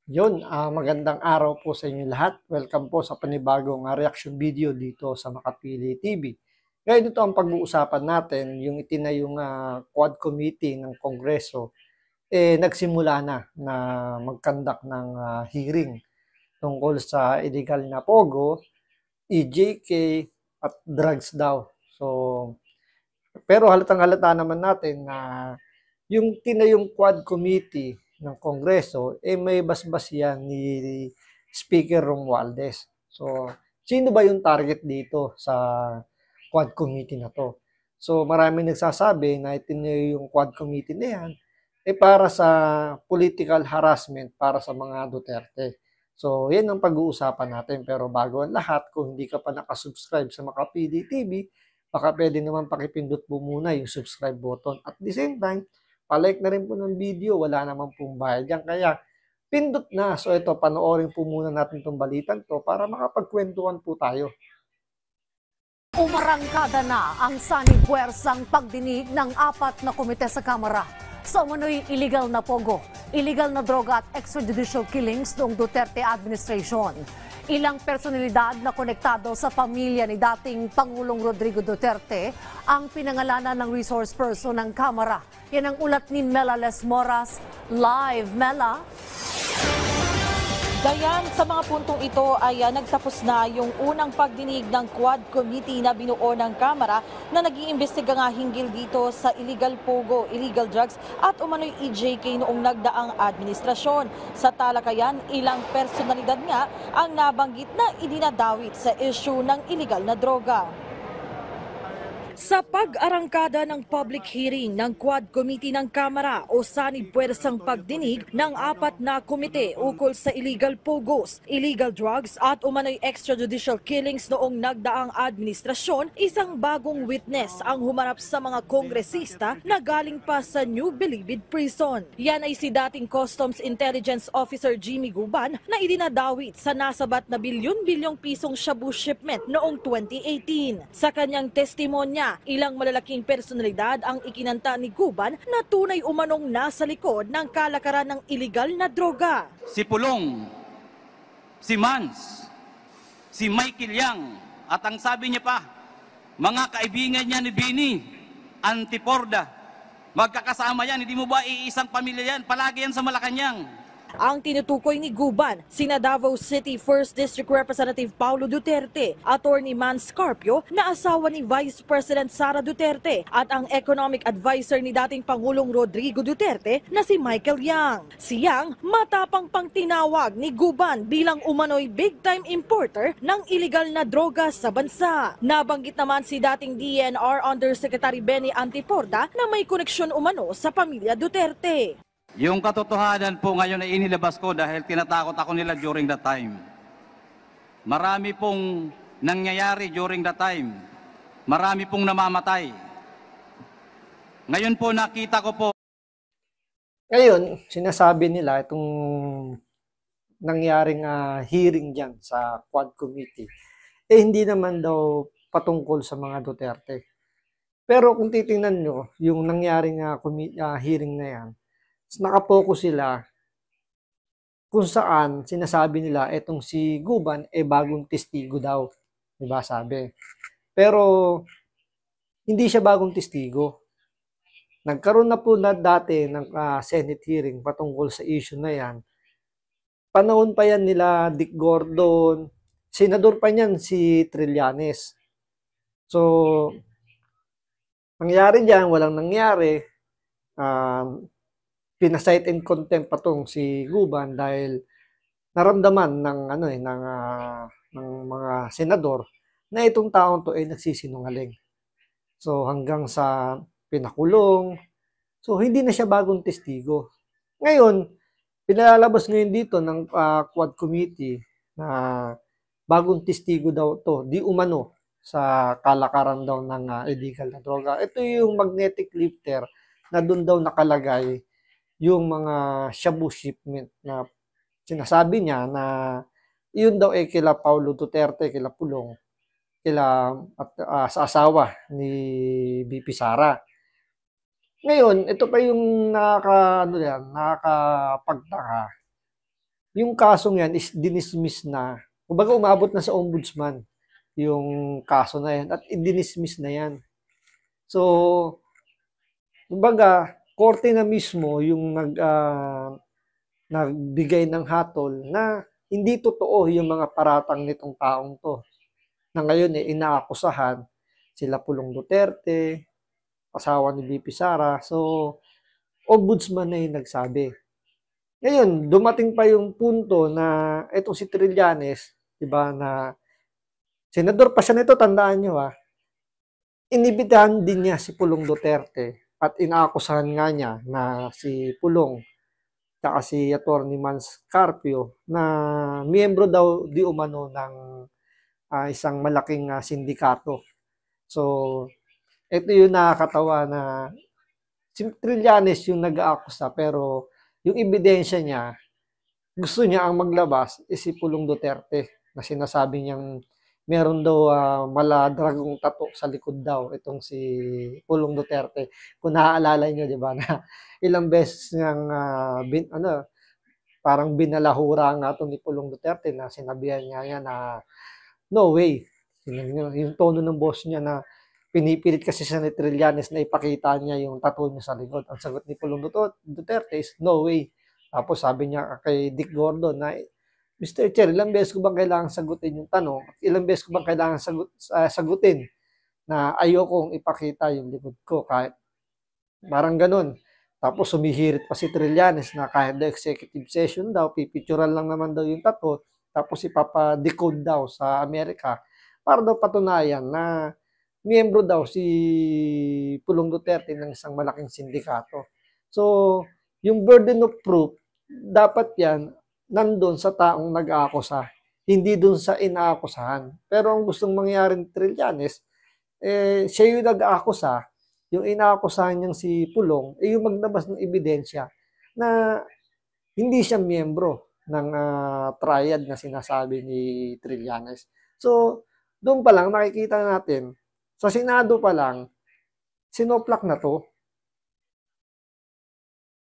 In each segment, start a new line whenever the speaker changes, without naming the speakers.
Magandang araw po sa inyo lahat. Welcome po sa panibagong reaction video dito sa Makapili TV. Ngayon ito ang pag-uusapan natin, yung itinayong Quad Committee ng Kongreso, nagsimula na mag-conduct ng hearing tungkol sa illegal na pogo, EJK at drugs daw. Pero halatang-halata naman natin na yung tinayong Quad Committee ng Kongreso, may basbas yan ni Speaker Romualdez. So, sino ba yung target dito sa Quad Committee na to? So, maraming nagsasabi na itinayo yung Quad Committee na yan para sa political harassment para sa mga Duterte. So, yan ang pag-uusapan natin. Pero bago ang lahat, kung hindi ka pa nakasubscribe sa Makapili TV, baka pwede naman pakipindot po muna yung subscribe button. At the same time, palike na rin po ng video, wala naman pong bayad yan. Kaya, pindot na. So ito, panoorin po muna natin itong balitan to para makapagkwentuhan po tayo.
Umarangkada na ang sanib-puwersang pagdinig ng 4 na komite sa Kamara sa umano'y illegal na pogo, illegal na droga at extrajudicial killings noong Duterte administration. Ilang personalidad na konektado sa pamilya ni dating Pangulong Rodrigo Duterte ang pinangalanan ng resource person ng Kamara. Yan ang ulat ni Mela Lesmoras. Live, Mela.
Dayan, sa mga puntong ito ay nagtapos na yung unang pagdinig ng Quad Committee na binuo ng Kamara na nag-iimbestiga nga hinggil dito sa illegal pogo, illegal drugs at umano'y EJK noong nagdaang administrasyon. Sa talakayan, ilang personalidad nga ang nabanggit na idinadawit sa issue ng illegal na droga. Sa pag-arangkada ng public hearing ng Quad Committee ng Kamara o sanib-puwersang pagdinig ng 4 na komite ukol sa illegal pogos, illegal drugs at umano'y extrajudicial killings noong nagdaang administrasyon, isang bagong witness ang humarap sa mga kongresista na galing pa sa New Bilibid Prison. Yan ay si dating Customs Intelligence Officer Jimmy Guban na idinadawit sa nasabat na bilyon-bilyong pisong shabu shipment noong 2018. Sa kanyang testimonya, ilang malalaking personalidad ang ikinanta ni Guban na tunay umanong nasa likod ng kalakaran ng iligal na droga.
Si Pulong, si Mans, si Michael Yang, at ang sabi niya pa, mga kaibigan niya ni Bini, Antiporda, magkakasama yan, hindi mo ba iisang pamilya yan, palagi yan sa Malacanang.
Ang tinutukoy ni Guban, sina Davao City 1st District Representative Paulo Duterte, Attorney Man Scarpio na asawa ni Vice President Sara Duterte at ang economic advisor ni dating Pangulong Rodrigo Duterte na si Michael Yang. Si Yang matapang pang tinawag ni Guban bilang umano'y big-time importer ng illegal na droga sa bansa. Nabanggit naman si dating DNR Undersecretary Benny Antiporda na may koneksyon umano sa pamilya Duterte.
Yung katotohanan po ngayon ay inilabas ko dahil tinatakot ako nila during that time. Marami pong nangyayari during that time. Marami pong namamatay. Ngayon po nakita ko po.
Ngayon, sinasabi nila itong nangyaring hearing dyan sa Quad Committee, hindi naman daw patungkol sa mga Duterte. Pero kung titingnan nyo, yung nangyaring hearing na yan, nakapokus sila kung saan sinasabi nila itong si Guban bagong testigo daw, diba sabi. Pero hindi siya bagong testigo. Nagkaroon na po na dati ng Senate hearing patungkol sa issue na yan. Panahon pa yan nila Dick Gordon, senador pa niyan si Trillanes. So, nangyari diyan, walang nangyari. Pinasight in contempt pa tong si Guban dahil naramdaman ng ng mga senador na itong taong to ay nagsisinungaling. So hanggang sa pinakulong. So hindi na siya bagong testigo. Ngayon, pinalalabas ngayon dito ng Quad Committee na bagong testigo daw to, di umano sa kalakaran daw ng illegal na droga. Ito yung magnetic lifter na doon daw nakalagay yung mga shabu shipment na sinasabi niya na yun daw kila Paulo Duterte, kila Pulong, sa asawa ni BP Sara. Ngayon, ito pa yung nakakapagtaka. yung kasong yan is dinismiss na. Kumbaga umabot na sa ombudsman yung kaso na yan at i-dismiss na yan. So, kumbaga, korte na mismo yung nagbigay ng hatol na hindi totoo yung mga paratang nitong taong to. Na ngayon inaakusahan sila Pulong Duterte, asawa ni VP Sara. So, ombudsman na yung nagsabi. Ngayon, dumating pa yung punto na etong si Trillanes, di ba, na senador pa siya nito, tandaan nyo inibitahan din niya si Pulong Duterte at inaakusahan nga niya na si Pulong at si Atty. Mans Carpio na miyembro daw di umano ng isang malaking sindikato. So, ito yung nakakatawa na si Trillanes yung nag-aakusa pero yung ebidensya niya, gusto niya ang maglabas si Pulong Duterte na sinasabi niyang meron daw maladragong tato sa likod daw itong si Pulong Duterte. Kung naaalala niyo, di ba, na ilang beses niyang parang binalahura nga ito ni Pulong Duterte na sinabihan niya na no way. Yung tono ng boss niya na pinipilit kasi siya ni Trillanes na ipakita niya yung tattoo niya sa likod. Ang sagot ni Pulong Duterte is no way. Tapos sabi niya kay Dick Gordon na, Mr. Chair, ilang beses ko bang kailangan sagutin yung tanong? Ilang beses ko bang kailangan sagutin na ayokong ipakita yung likod ko? Kahit parang ganun. Tapos sumihirit pa si Trillanes na kahit daw executive session daw, pipicturan lang naman daw yung tattoo, tapos ipapa-decode daw sa Amerika para daw patunayan na miyembro daw si Pulong Duterte ng isang malaking sindikato. So, yung burden of proof, dapat yan nandun sa taong nag-aakusa, hindi dun sa inaakusahan. Pero ang gustong mangyari ni Trillanes, siya yung nag-aakusa, yung inaakusahan niyang si Pulong, yung maglabas ng ebidensya na hindi siya miyembro ng triad na sinasabi ni Trillanes. So, doon pa lang nakikita natin, sa Senado pa lang, sinoplak na to,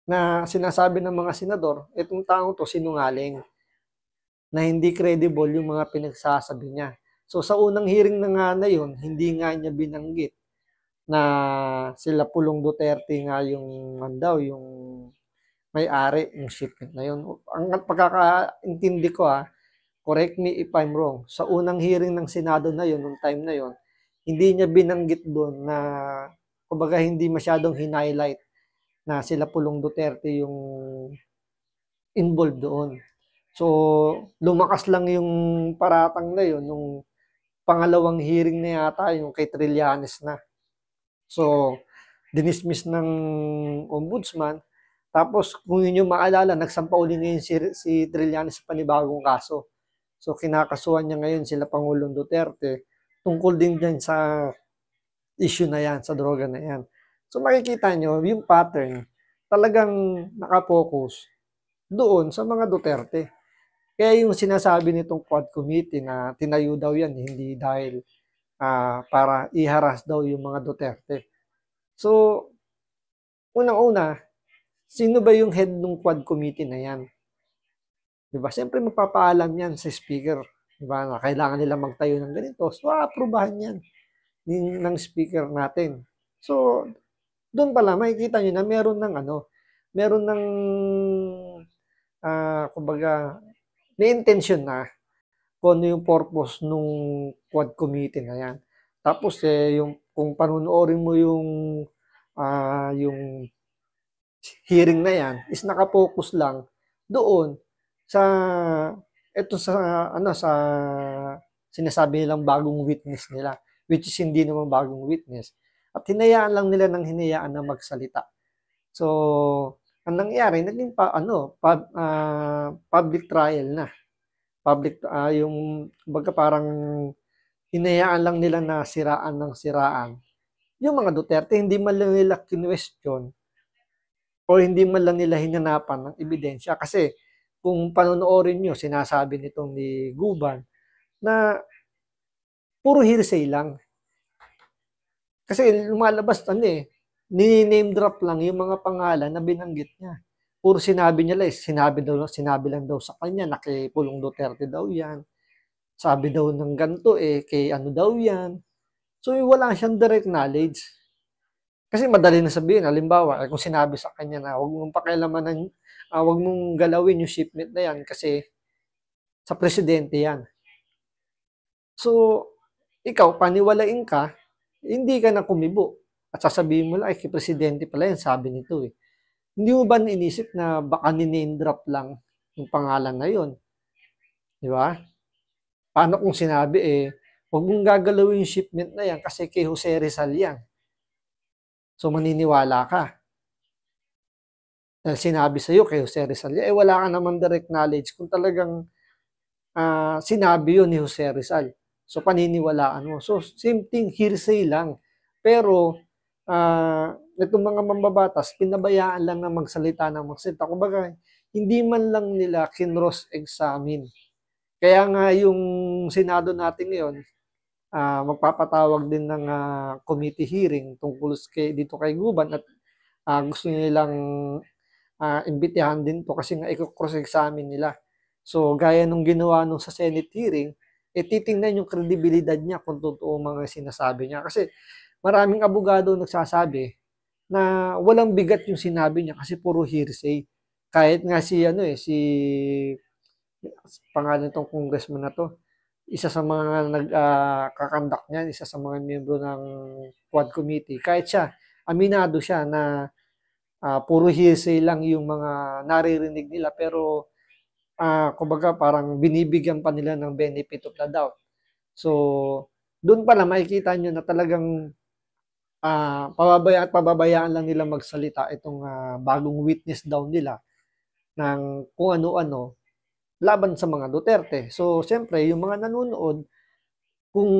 na sinasabi ng mga senador, itong taong to sinungaling, na hindi credible yung mga pinagsasabi niya. So sa unang hearing na nga na yun, hindi nga niya binanggit na sila Pulong Duterte nga yung yung may-ari ng shipment na yun. Ang pagkakaintindi ko correct me if I'm wrong, sa unang hearing ng Senado na yun, nung time na yun, hindi niya binanggit doon na, kumbaga hindi masyadong highlight na sila Pulong Duterte yung involved doon. So, lumakas lang yung paratang na yun, yung pangalawang hearing na yata, yung kay Trillanes na. So, dinismiss ng ombudsman. Tapos, kung yun yung maalala, nagsampa uli ngayon si Trillanes sa panibagong kaso. So, kinakasuhan niya ngayon sila Pangulong Duterte tungkol din dyan sa issue na yan, sa droga na yan. So makikita nyo, yung pattern, talagang nakapokus doon sa mga Duterte. Kaya yung sinasabi nitong Quad Committee na tinayo daw yan, hindi dahil para iharas daw yung mga Duterte. So, unang-una, sino ba yung head ng Quad Committee na yan? Diba? Siyempre magpapaalam yan sa speaker. Diba? Na kailangan nila magtayo ng ganito. So, aprobahan yan ng speaker natin. So, doon pala makikita niyo na meron ng kumbaga may intention na kung ano yung purpose nung Quad Committee na yan. Tapos yung kung panunuorin mo yung hearing na yan is nakapokus lang doon sa sa sinasabi nilang bagong witness nila, which is hindi naman bagong witness. At hinayaan lang nila ng hinayaan na magsalita. So, ang nangyari, naging public trial na. Baga parang hinayaan lang nila na siraan ng siraan. Yung mga Duterte, hindi man lang nila kinwestiyon o hindi man lang nila hinanapan ng ebidensya. Kasi kung panonoorin nyo, sinasabi nitong ni Guban na puro hearsay lang. Kasi lumalabas, nini-name drop lang yung mga pangalan na binanggit niya. puro sinabi niya lang, sinabi lang daw sa kanya na kay Pulong Duterte daw yan. Sabi daw ng ganito, kay ano daw yan. So, wala siyang direct knowledge. Kasi madali na sabihin, halimbawa, kung sinabi sa kanya na huwag mong pakialamanan, huwag mong galawin yung shipment na yan kasi sa presidente yan. So, ikaw, paniwalain ka, hindi ka na kumibo. At sasabihin mo lang, kay presidente pala yan, sabi nito eh. Hindi mo ba inisip na baka ni-name drop lang yung pangalan na yun? Di ba? Paano kung sinabi huwag mong gagalawin yung shipment na yan kasi kay Jose Rizal yan. So, maniniwala ka. Dahil sinabi sa'yo kay Jose Rizal yan, wala ka naman direct knowledge kung talagang sinabi yun ni Jose Rizal. So, paniniwalaan mo. So, same thing, hearsay lang. Pero, itong mga mambabatas, pinabayaan lang na magsalita ng magsalita. Kumbaga, hindi man lang nila kinross-examine. Kaya nga yung Senado natin ngayon, magpapatawag din ng committee hearing tungkol dito kay Guban at gusto nilang imbitahan din to kasi nga i-cross-examine nila. So, gaya nung ginawa nung sa Senate hearing, titingnan yung kredibilidad niya kung totoo mga sinasabi niya. Kasi maraming abogado nagsasabi na walang bigat yung sinabi niya kasi puro hearsay. Kahit nga si pangalan itong congressman na to, isa sa mga nagkakandak niyan, isa sa mga miyembro ng Quad Committee, kahit siya, aminado siya na puro hearsay lang yung mga naririnig nila, pero kumbaga parang binibigyan pa nila ng benefit of the doubt. So, doon pala makikita nyo na talagang pababayaan lang nila magsalita itong bagong witness daw nila ng kung ano-ano laban sa mga Duterte. So, siyempre, yung mga nanonood, kung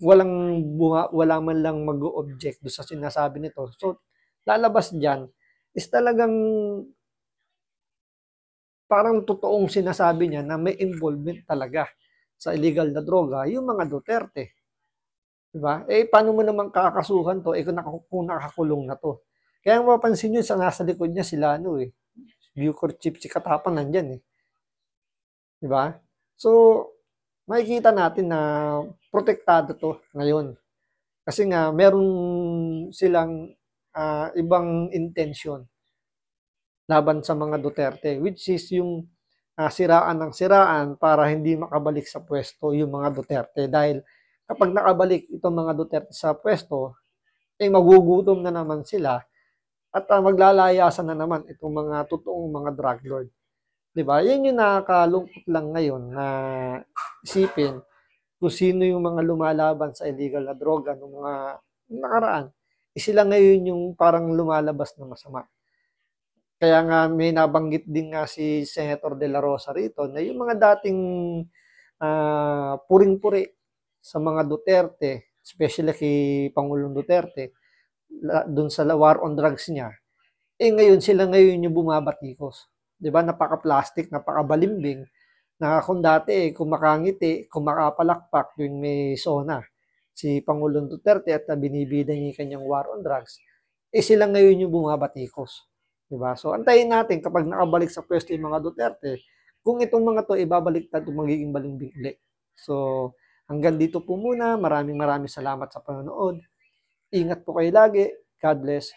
wala man lang mag-object do sa sinasabi nito, so, lalabas dyan, is talagang parang totoong sinasabi niya na may involvement talaga sa illegal na droga, yung mga Duterte. Diba? Paano mo naman kakasuhan to, kung nakakulong na to? Kaya mapapansin nyo, sa nasa likod niya sila, Bucor Chief, si Katapang nandyan Diba? So, makikita natin na protektado to ngayon. Kasi nga, meron silang ibang intention laban sa mga Duterte, which is yung siraan ng siraan para hindi makabalik sa pwesto yung mga Duterte. Dahil kapag nakabalik itong mga Duterte sa pwesto, magugutom na naman sila at maglalayasan na naman itong mga totoong mga drug lord. Diba? Yan yung nakakalungkot lang ngayon na isipin kung sino yung mga lumalaban sa illegal na droga ng mga nakaraan. Sila ngayon yung parang lumalabas na masama. Kaya nga may nabanggit din nga si Senator De La Rosa rito na yung mga dating puring-puri sa mga Duterte, especially kay Pangulong Duterte, dun sa war on drugs niya, ngayon sila ngayon yung bumabatikos. Diba? Napaka-plastic, napaka-balimbing, na kung dati kumakangiti, kumakapalakpak yung may SONA, si Pangulong Duterte at binibida niya yung kanyang war on drugs, sila ngayon yung bumabatikos. Diba? So, antayin natin kapag nakabalik sa pwesto yung mga Duterte, kung itong mga to ibabaliktad o magiging balimbing ulit. So, hanggang dito po muna. Maraming salamat sa panonood. Ingat po kayo lagi. God bless.